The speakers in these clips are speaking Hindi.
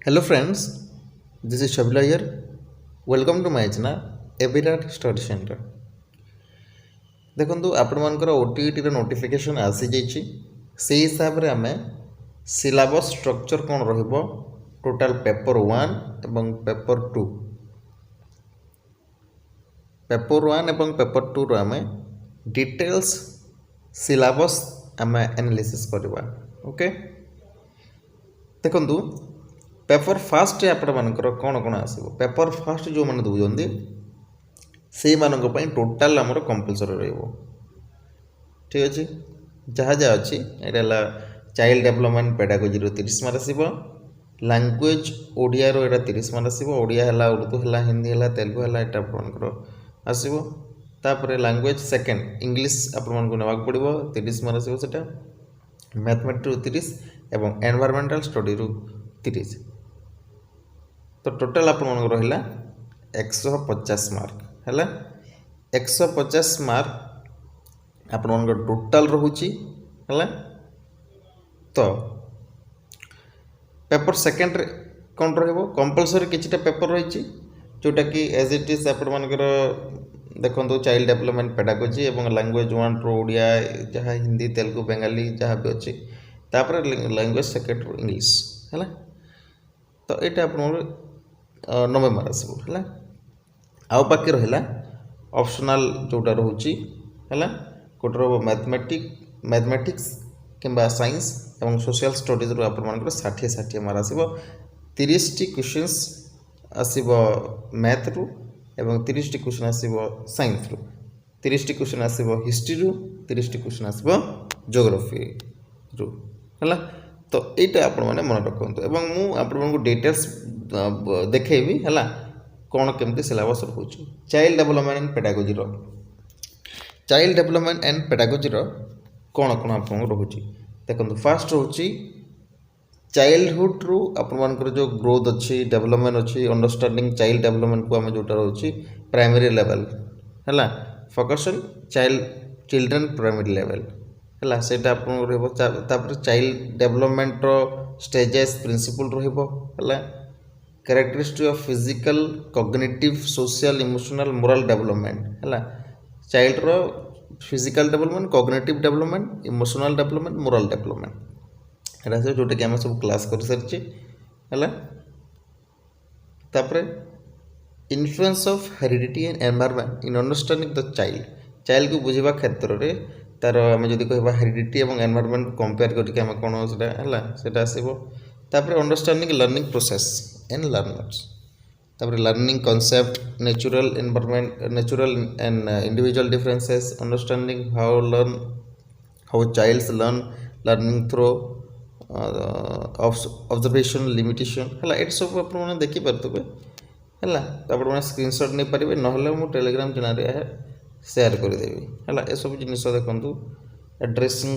Hello friends, this is Shabila here. Welcome to my channel Evirat Study Center. ଦେଖନ୍ତୁ ଆପଣମାନଙ୍କର OTETର ନୋଟିଫିକେସନ୍ ଆସିଯାଇଛି। ସେଇ ହିସାବରେ ଆମେ ସିଲାବସ୍ ଷ୍ଟ୍ରକ୍ଚର୍ କ'ଣ ରହିବ, ଟୋଟାଲ୍ ପେପର୍ 1 ଏବଂ ପେପର୍ 2 ଏବଂ ପେପର୍ 2ର ଆମେ ଡିଟେଲ୍ସ ସିଲାବସ୍ ଆମେ ଆନାଲିସିସ୍ କରିବା। ଓକେ, ଦେଖନ୍ତୁ पेपर फास्ट आपणकर कौन कौन आसो पेपर फास्ट जो मैंने दौरान से मानी टोटाल आमर कंपलसरी ठीक अच्छे जहाँ जहाँ अच्छी यहाँ चाइल्ड डेवलपमेंट पेडागोजी 30 मार्क आसो लैंग्वेज ओडिया रो 30 मार्क आसो ओडिया है उर्दू है हिंदी है तेलुगु है यहाँ आपंकर आसो तापर लैंग्वेज सेकेंड इंग्लीश आपको नाक पड़ो 30 मार्क आसो से मैथमेटिक्स 30 और एनवायरमेंटल स्टडी 30 तो टोटाल आप रहा 150 मार्क है 150 मार्क आप टोटाल रोचे है। तो पेपर सेकेंड कौन कंपलसरी किसी पेपर रही जोटा कि एज इट इज आपर देखो चाइल्ड डेवलपमेंट पेडागोजी और लैंग्वेज 1 रो ओडिया जहाँ हिंदी तेलुगु बेंगाली जहाँ भी अच्छी तापर लैंग्वेज सेकेंड इंग्लीश है। तो यहाँ आप 90 मार्क आसो है आउ बाकी रहा ऑप्शनल जोटा रोचे है गोटे मैथमेटिक्स किंबा साइंस और सोशल स्टडीज रो आप 60 मार्क आसो 30 क्वेश्चंस आसो मैथ रु एवं 30 क्वेश्चन आसो साइंस रु 30 क्वेश्चन आसो हिस्ट्री रु 30 क्वेश्चन आसो जियोग्राफी रु है। तो यहाँ आप मन रखु एवं मुझे डिटेल्स देखी है कौन केमती सिलेबस रोचे child development and pedagogy child development and pedagogy कौन कौन आप रोचे देखो फास्ट रोचे चाइल्डहुड रु आपर जो ग्रोथ अच्छी डेवलपमेंट अच्छी अंडरस्टैंडिंग चाइल्ड डेवलपमेंट को आम जोटा रोचे प्राइमरी लेवल है focus on children primary level है से चाइल्ड डेवलपमेंट स्टेजेस प्रिंसिपल है characteristic of physical cognitive social emotional moral development है चाइल्ड रो physical development cognitive development emotional development moral development है जोटा कि आम सब क्लास कर सारी है। तापर influence of heredity and environment in understanding the child को बुझा क्षेत्र में तार आम जब कह हेरिडिटी और एनवायरनमेंट कंपेयर करके कौन से आसो तापर understanding learning process and learners तापर learning concept natural environment natural and individual differences understanding how child's learning through observation limitation है ये सब आप देखिपे है तो आप स्क्रीनशॉट नहीं पारे ना मुझे टेलीग्राम चैनल शेयर करदेवी है ये सब जिन देखूँ addressing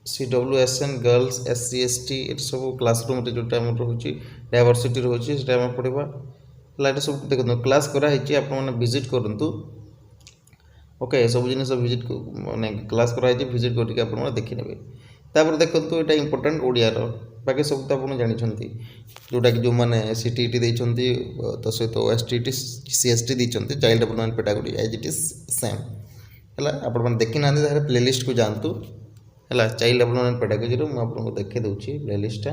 CWSN girls SC ST ये सब क्लासरूम जोटा रोचे डायवर्सिटी रोचे पढ़ा है सब देखो क्लास कराई आप विजिट करूँ ओके सब जिन विजिट माने क्लास कराई विजिट करके आप देखने तापर देखो यहाँ इंपोर्टाट ओडियार बाकी सब तो आप जानते जोटा कि जो मैंने CTET देती तो सहित STET CST देती child development pedagogy as it is same है आप देखी ना प्लेलिस्ट को जातु है चाइल्ड डेवलपमेंट पेडागोजी मुझे आपको देखे दूसरी प्लेलिस्टा।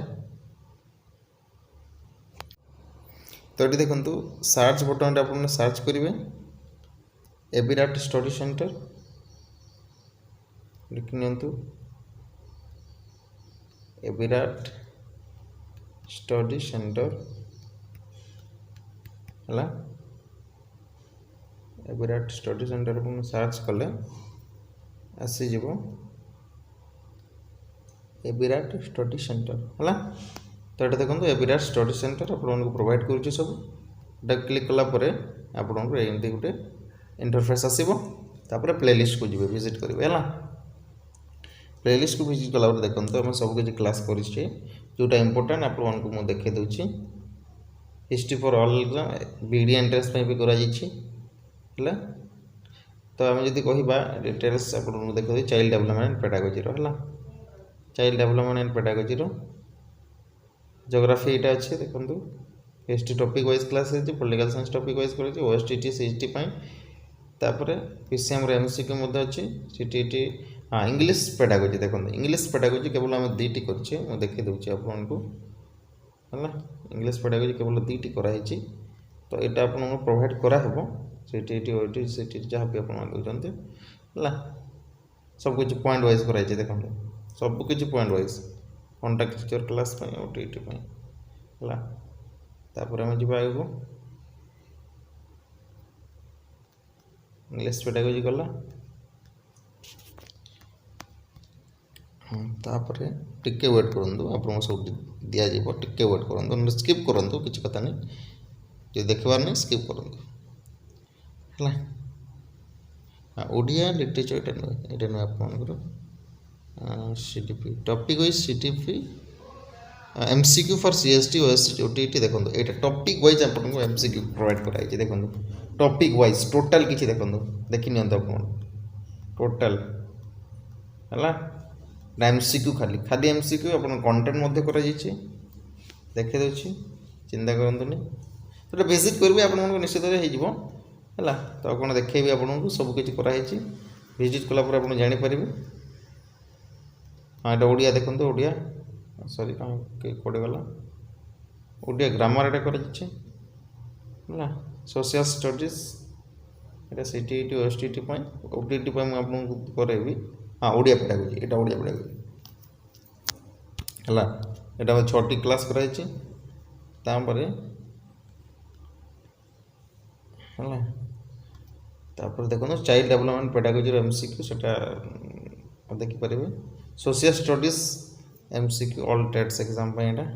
तो ये देखो सर्च बटन आप सर्च करेंगे एविराट स्टडी सेंटर लिख नियंतु एविराट स्टडी सेंटर है एविराट स्टडी सेंटर आप सर्च कले आसीज एविराट स्टडी सेंटर है। तो ये देखो एविराट स्टडी सेंटर आपको प्रोवाइड करुँच सब क्लिक कलापर आपको एमती गोटे इंटरफेस आसो तापर प्लेलिस्ट को जी विजिट करेंगे है प्लेलिस्ट को विजिट कला देखो आम सब किसी क्लास कर जोटा इंपोर्टाट आपको मुझे देखे दूसरी history for all exam BD entrance भी कर तो आम जब कह डिटेल्स आपको देखो चाइल्ड डेवलपमेंट पेडागोजी है child development and pedagogy geography यहाँ अच्छे देखो हिस्ट्री टॉपिक वाइज क्लास है पॉलिटिकल साइंस टॉपिक वाइज कर ओएसटीटी सीईटी तापर पीसीएम एमसीक्यू अच्छी सीटीटी हाँ इंग्लीश पेडागोजी देखो इंग्लीश पेडागोजी केवल आम दुईटी कर देखी दूसरी आपको है इंग्लीश पेडागोजी केवल दुईटी कराई तो यहाँ आपको प्रोवाइड कराब सीटीटी ओटी सीटी जहाँ भी आप दूसरे है सब कुछ पॉइंट वाइज कराई देखो सब कुछ point wise contact teacher class OTT है तापर आम जा आगे इंग्लीश पेडागोजी गला तापर टिके वेट करूँ आपको सब दिज्व टिके वेट करूँ स्किप करूँ किसी कथा नहीं जो देखबार नहीं स्किप करूँ है ओडिया लिटरेचर ये नुह आप CTP topic wise CTP MCQ for CST OST OTT देखो ये टॉपिक वाइज आपको एमसीक्यू प्रोवाइड कराई देखो टॉपिक वाइज टोटाल किसी देखो देखी नि टोटाल है एमसीक्यू खाली खाली एमसीक्यू आप कंटेंट कर देखी दूसरी चिंता करनी तो विजिट करेंगे आपको निश्चित है तो आपको देखेबी आपको सबकि कराई विजिट कलापर आप जापर हाँ यहाँ ओडिया देखो ओडिया सॉरी कहाँ कौटे गला ओडिया ग्रामर यहाँ कर सोशल स्टडीज ये सीटीटी ओएसटीटी ओटीटी आपको करेबी हाँ ओडिया पेडागोजी यहाँ ओडिया पेडागोजी है यहाँ 6टी क्लास कराई है देखो चाइल्ड डेवलपमेंट पेडागोजी एमसीक्यू से देखिपारे social studies MCQ all TETs exam यहाँ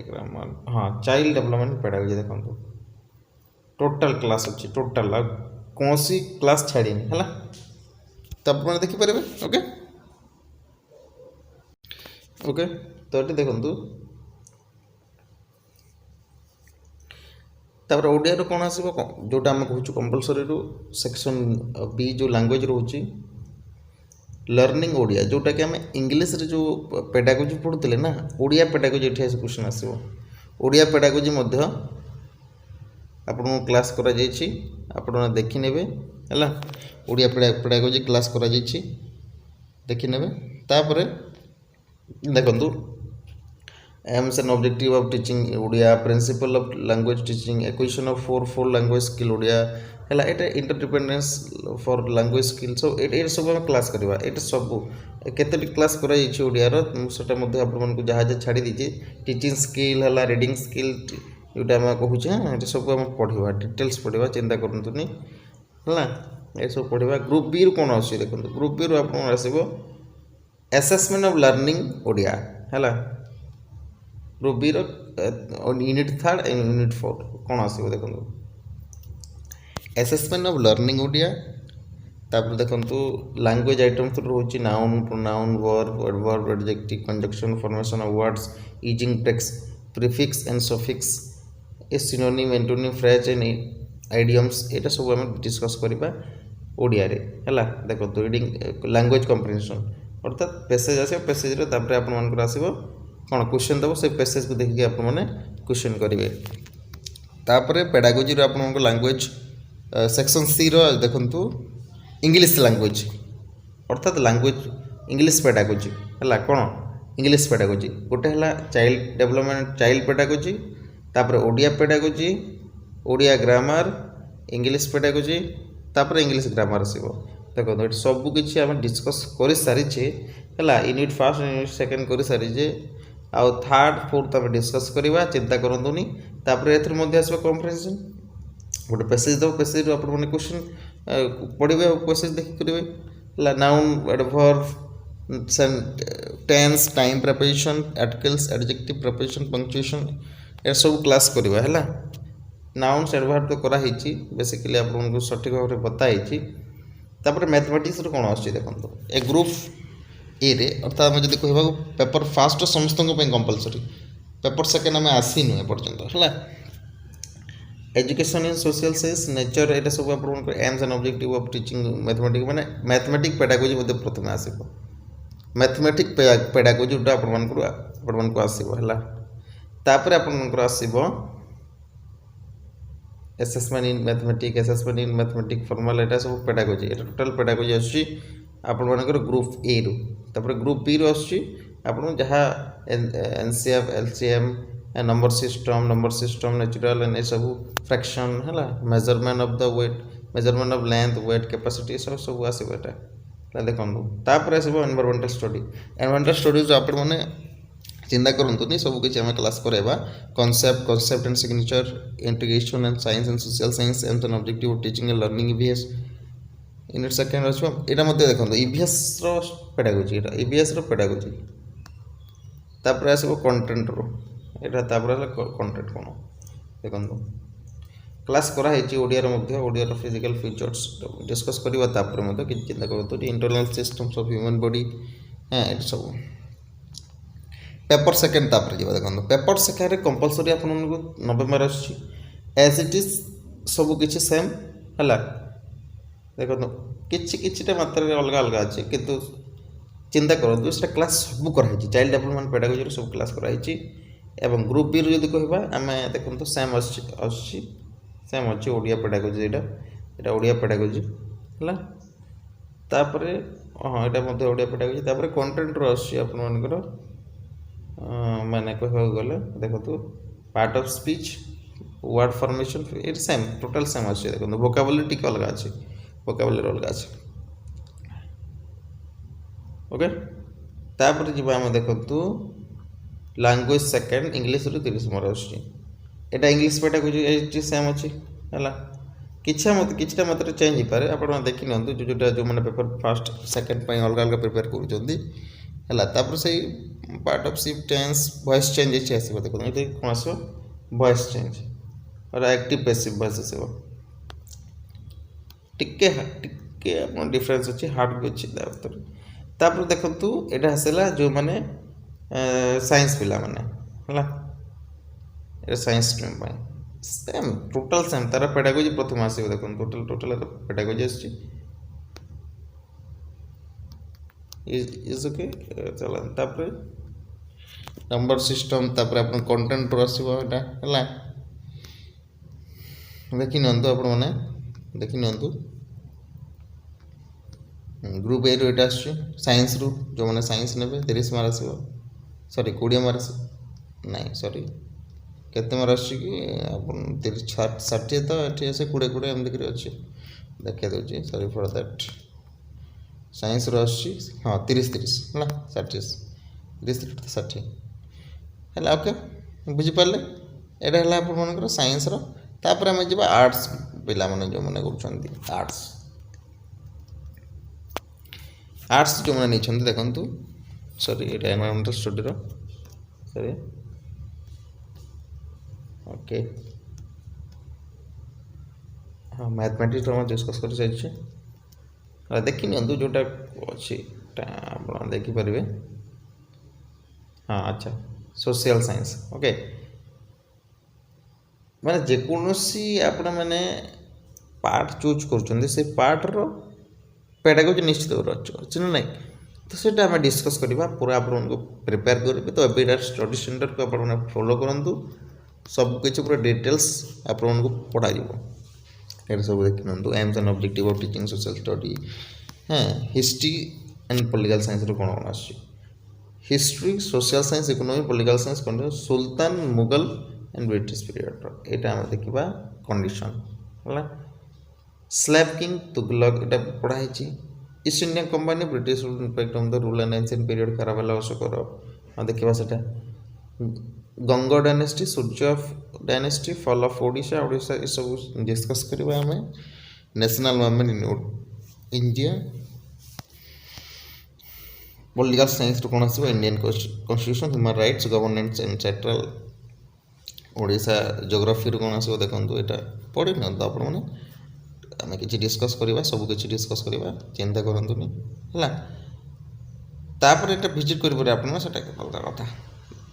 ग्रामर हाँ चाइल्ड डेवलपमेंट पेडागोजी देखो टोटाल क्लास अच्छी टोटाल कौन सी क्लास छाड़ी है तो आप देखिपारे ओके ओके तो ये देखो तापर ओडिया कौन आसो जोटा आम कहूँ कंपलसरी सेक्शन बी जो लैंग्वेज रोचे लर्निंग ओडिया जोटा कि आम इंग्लीश रे जो पेडागोजी पढ़ुते ना ओडिया पेडागोजी ये क्वेश्चन आसो ओडिया पेडागोजी आपको क्लास करा आप देखी ने है ओडिया पेडागोजी क्लास करा देखी ने तापर देखो AIIMS and objective of teaching Odia principle of language teaching acquisition of four language skill Odia है ये इंटरडिपेंडेंस फॉर लैंग्वेज स्किल सब ये सब आम क्लास करवा ये सब केतोटी क्लास कराई ओडियार सेटा आपको जहाँ जहाँ छाड़ी दीजिए टीचिंग स्किल है रीडिंग स्किल जोटा आम कहूँ ये सब आम पढ़ा डिटेल्स पढ़ा चिंता करूँ है ये सब पढ़ा ग्रुप बी कौन आस देखो ग्रुप बी आप आसो असेसमेंट ऑफ लर्निंग ओडिया है ग्रुप बी यूनिट 3 यूनिट 4 कौन आसो देखो असेसमेंट ऑफ लर्निंग ओडिया तापर देखो लैंग्वेज आइटम तो रोचे noun pronoun verb adverb adjective conjunction formation of words using text prefix and suffix A synonym antonym phrase and idioms यहाँ सब आम डिस्कस करवा ओडिया रे है देखो रीडिंग लैंग्वेज कम्प्रिहेंशन अर्थात पैसेज आस पैसेज आपको आसो कौन क्वेश्चन देव से पैसेज को देखिए आप क्वेश्चन करेंगे तापर पेडागोजी आपको लैंग्वेज सेक्शन सी देखु इंग्लिश लैंग्वेज अर्थात लैंग्वेज इंग्लिश पेडागोजी है कौन इंग्लिश पेडागोजी गोटे है चाइल्ड डेवलपमेंट चाइल्ड पेडागोजी तापर Odia pedagogy Odia grammar English pedagogy तापर इंग्लिश ग्रामर आसो देखो ये सबकि आम डिस्कस कर सारी है यूनिट फर्स्ट यूनिट सेकेंड कर सारी आउ थर्ड फोर्थ आम डिस्कस करवा चिंता करूँ तापर आसो कम्प्रिहेंशन गोटे पैसेज दब पैसेज आप क्वेश्चन पढ़े पैसेज देखिए करेंगे noun adverb tense time preparation articles adjective preparation punctuation ये सब क्लास करवा है नाउन्स एडवर्ब तो कराई बेसिकली आपको सठिक भाव में बताई तापर मैथमेटिक्स कौन आस देखो ए ग्रुप ए रे अर्थात आम जब कह पेपर फास्ट समस्त कंपलसरी पेपर सेकेंड आम आसीनु एपर्यंत है education in social science nature ये सब आप AIIMS and objective of teaching mathematics माने मैथमेटिक्स पेडागोजी प्रथम आसो मैथमेटिक पेडागोजी जोटा आपको आसब है तापर आपंकर आसब एसेसमेंट इन मैथमेटिक फॉर्मल एटा सब पेडागोजी एटा टोटल पेडागोजी आछी आपनकर ग्रुप ए रु तापर ग्रुप बी रु आछी आपन जहाँ NCF LCM number system natural and सब फ्रैक्शन है measurement of the weight measurement of length wait capacity सब आसब एटा देखो तापर आसब एनवायरमेंटल स्टडीज आपण मैंने चिंता करतुनि सब किसी आम क्लास कराइबा concept and signature integration and science and social science and objective of teaching and learning EVS unit second अच्छे यहाँ देखो ईवीएस पेडागोजी ईवीएस पेडागोजी तापर आसब कंटेंट रो यहाँ कंटेंट कौन देखो क्लास कराई ओडिया फिजिकल फीचर्स डिस्कस करवा कि चिंता करूँ internal systems of human body हाँ ये सब पेपर सेकेंड तापर जी देखो पेपर सेकेंड कंपलसरी आप 90 मार्क एज इट इज सब किसी सेम है देखो किसी मात्रा अलग अलग अच्छे किंतु चिंता करूँ से क्लास सब कराई चाइल्ड डेवलपमेंट पेडागोजी सब क्लास कराई एवं ग्रुप बी रू कहवा आम देखो सेम सेम अच्छे ओडिया पेडागोजी यहाँ ओडिया पेडागोजी है तापर हाँ यहाँ ओडिया पेडागोजी तापर कंटेंट रो आपर माने कहवा गले देखो part of speech word formation ये सेम टोटल सेम अच्छे देखो वोकाबुलरी टिक अलग अच्छे वोकाबुलरी अलग अच्छे ओके तापर जी आम देखो लैंग्वेज सेकेंड इंग्लीश रू 30 मार्क आटा इंग्लीश पेडागोजी सेम अच्छी है किसी मात्र चेंज हो पाए आप देखी नि जो मैंने पेपर फर्स्ट सेकेंड अलग अलग प्रिपेयर कर से part of shift tense voice change आसो देखो ये कौन आसो वॉइस चेंज और एक्टिव पैसिव वॉइस आसो टिके डिफरेंस अच्छी हार्ड भी अच्छी तापर देखु यहाँ आसला जो मैंने साइंस पिला माने है science stream same total same तार पेडागोजी प्रथम आसो देखो टोटल पेडागोजी आस ओके चल तापर नंबर सिस्टम तापर आप कंटेंट आसो है देखी नियंतु आपण मैंने देखी नियंतु ग्रुप ए रू यहाँ साइंस रू जो मैंने साइंस ने 30 मार्क आसो सॉरी 20 मार्क नहीं सॉरी केते मार्क आस कि 60 तो ये आसे 20 एमती अच्छे देखा दूसरी सॉरी फॉर दैट साइंस रो हाँ 30 है 60 30 60 है ओके बुझीपारे यहाँ है आपर साइंस तापर आम जा आर्ट्स पिला माने जो मैंने कर आर्ट्स जो मैंने नहीं देखु सॉरी ये एनवायरमेंटल स्टडी सॉरी ओके हाँ मैथमेटिक्स डिस्कस कर सारी देखी नि जोटा अच्छी आप देखिपारे हाँ अच्छा सोशल साइंस ओके माने जेकोसी आपण मैंने पार्ट चूज कर से पार्ट रो पेडागोजी निश्चित अच्छे ना नहीं तो सीटा आम डिस्कस करवा पूरा आपको प्रिपेयर करेंगे तो एवरी स्टडी सेंटर को आप फॉलो करूँ सब किसी पूरा डिटेल्स आपको पढ़ा ये सब देखिए aims and objective of teaching social study हाँ हिस्ट्री एंड पॉलिटिकल साइंस कौन कौन आस history social science economy political science कौन सुल्तान मुगल एंड ब्रिटिश पीरियड यहाँ आम देखा कंडीशन है स्लैब किंग तुगलक ये पढ़ाई East India Company British impact on the rule and ancient period खराब अशोकर हाँ देखा से Ganga dynasty Surya dynasty fall of Odisha ये सब डिस्कस करवा आम national movement in India political science कौन आस Indian constitution human rights governance and central Odisha geography कौन आस देखो यहाँ पढ़ी नि आप आम कि डिस्कस करवा सब किसी डिस्कस करवा चिंता करतुनि है तापर ये भिजिट करेंगे अलग कथा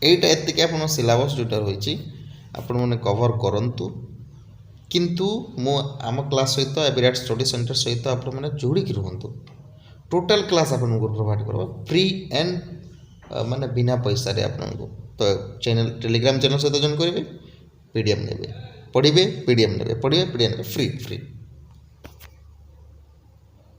यहीटा एतिक आप सिलेबस जोटा रही आपण मैंने कवर करूँ किंतु मु आम क्लास सहित विराट स्टडी सेंटर सहित आप मैंने जोड़िकी रुहतु टोटल क्लास आपको प्रोवाइड करवा फ्री एंड माने बिना पैसा रे आपको तो चैनल टेलीग्राम चैनल सहित जॉइन करेंगे पीडीएफ नेबे पढ़िबे पीडीएफ नेबे पढ़िबे पीडीएफ नेबे फ्री फ्री